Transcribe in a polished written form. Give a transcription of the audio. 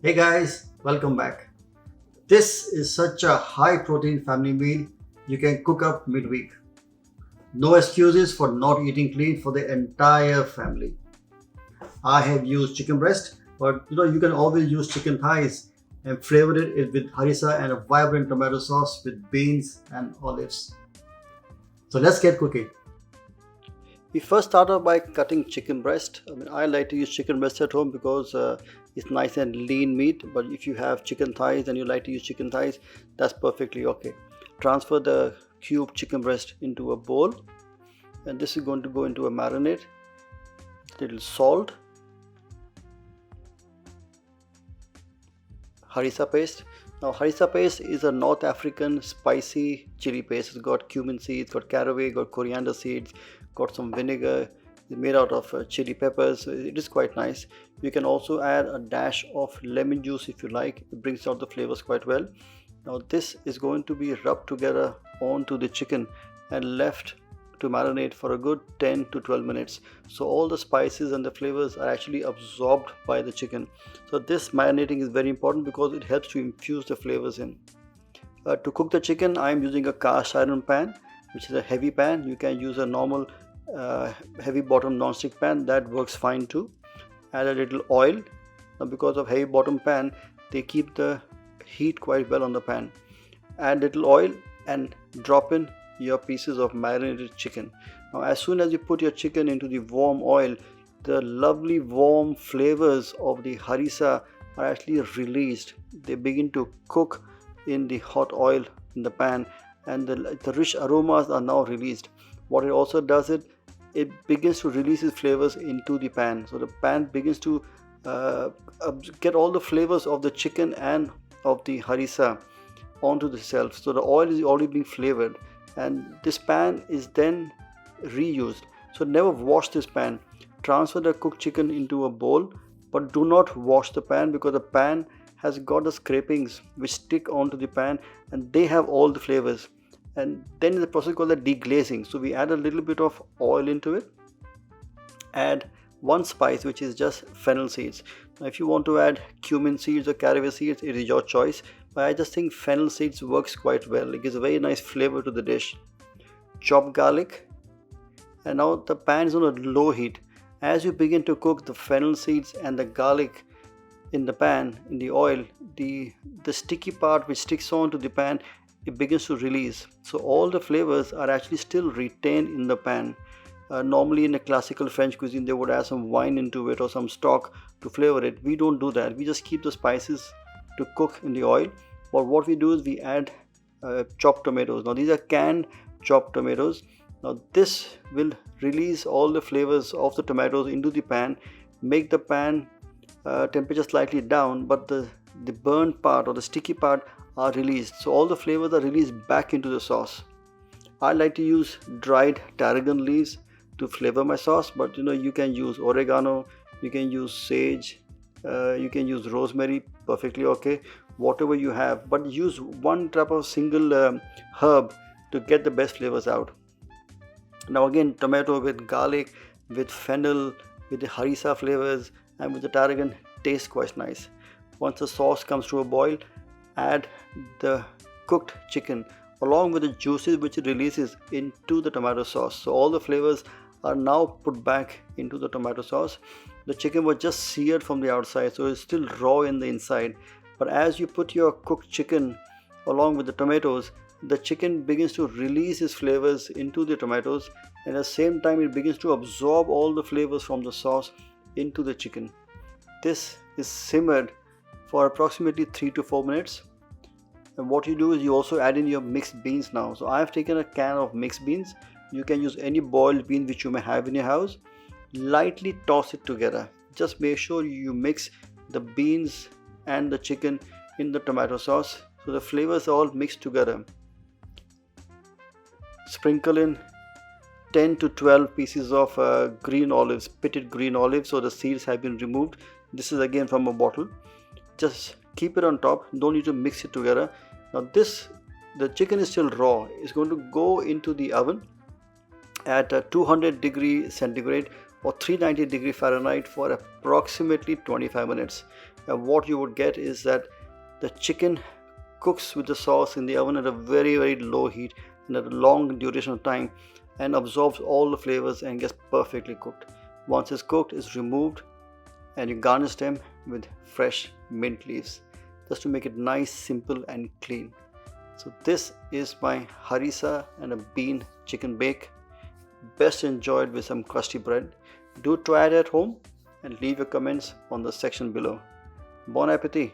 Hey guys, welcome back. This is such a high protein family meal you can cook up midweek. No excuses for not eating clean for the entire family. I have used chicken breast, but you can always use chicken thighs and flavored it with harissa and a vibrant tomato sauce with beans and olives. So let's get cooking. We first start off by cutting chicken breast. I like to use chicken breast at home because it's nice and lean meat. But if you have chicken thighs and you like to use chicken thighs, that's perfectly okay. Transfer the cubed chicken breast into a bowl, and this is going to go into a marinade. Little salt, harissa paste. Now, harissa paste is a North African spicy chili paste. It's got cumin seeds, got caraway, got coriander seeds, got some vinegar. It's made out of chili peppers. So it is quite nice. You can also add a dash of lemon juice if you like. It brings out the flavors quite well. Now, this is going to be rubbed together onto the chicken and left to marinate for a good 10 to 12 minutes, so all the spices and the flavors are actually absorbed by the chicken. So this marinating is very important because it helps to infuse the flavors in. To cook the chicken, I am using a cast iron pan, which is a heavy pan. You can use a normal heavy bottom non-stick pan, that works fine too. Add a little oil. Now, because of heavy bottom pan, they keep the heat quite well on the pan. Add little oil and drop in your pieces of marinated chicken. Now, as soon as you put your chicken into the warm oil, the lovely warm flavors of the harissa are actually released. They begin to cook in the hot oil in the pan, and the rich aromas are now released. What it also does, it begins to release its flavors into the pan, so the pan begins to get all the flavors of the chicken and of the harissa onto the shelf. So the oil is already being flavored, and this pan is then reused. So never wash this pan. Transfer the cooked chicken into a bowl, but do not wash the pan because the pan has got the scrapings which stick onto the pan, and they have all the flavors. And then the process called the deglazing. So we add a little bit of oil into it, add one spice which is just fennel seeds. Now, if you want to add cumin seeds or caraway seeds, it is your choice, but I just think fennel seeds works quite well. It gives a very nice flavor to the dish. Chop garlic, and now the pan is on a low heat. As you begin to cook the fennel seeds and the garlic in the pan, in the oil, the sticky part which sticks onto the pan, it begins to release. So all the flavors are actually still retained in the pan. Normally in a classical French cuisine, they would add some wine into it or some stock to flavor it. We don't do that. We just keep the spices to cook in the oil. But what we do is we add chopped tomatoes. Now these are canned chopped tomatoes. Now this will release all the flavors of the tomatoes into the pan, make the pan temperature slightly down, but the burnt part or the sticky part are released. So all the flavors are released back into the sauce. I like to use dried tarragon leaves to flavor my sauce, but you can use oregano, you can use sage, you can use rosemary, perfectly okay, whatever you have, but use one type of single herb to get the best flavors out. Now again, tomato with garlic, with fennel, with the harissa flavors, and with the tarragon tastes quite nice. Once the sauce comes to a boil, add the cooked chicken along with the juices which it releases into the tomato sauce. So all the flavors are now put back into the tomato sauce. The chicken was just seared from the outside, so it's still raw in the inside. But as you put your cooked chicken along with the tomatoes, the chicken begins to release its flavors into the tomatoes, and at the same time it begins to absorb all the flavors from the sauce into the chicken. This is simmered for approximately 3 to 4 minutes. And what you do is you also add in your mixed beans now. So I have taken a can of mixed beans. You can use any boiled bean which you may have in your house. Lightly toss it together. Just make sure you mix the beans and the chicken in the tomato sauce so the flavors are all mixed together. Sprinkle in 10 to 12 pieces of green olives, pitted green olives, so the seeds have been removed. This is again from a bottle. Just keep it on top, don't need to mix it together. Now the chicken is still raw. It's going to go into the oven at 200 degree centigrade or 390 degree Fahrenheit for approximately 25 minutes. And what you would get is that the chicken cooks with the sauce in the oven at a very, very low heat and at a long duration of time, and absorbs all the flavors and gets perfectly cooked. Once it's cooked, it's removed and you garnish them with fresh mint leaves just to make it nice, simple and clean. So this is my harissa and a bean chicken bake, best enjoyed with some crusty bread. Do try it at home and leave your comments on the section below. Bon appetit!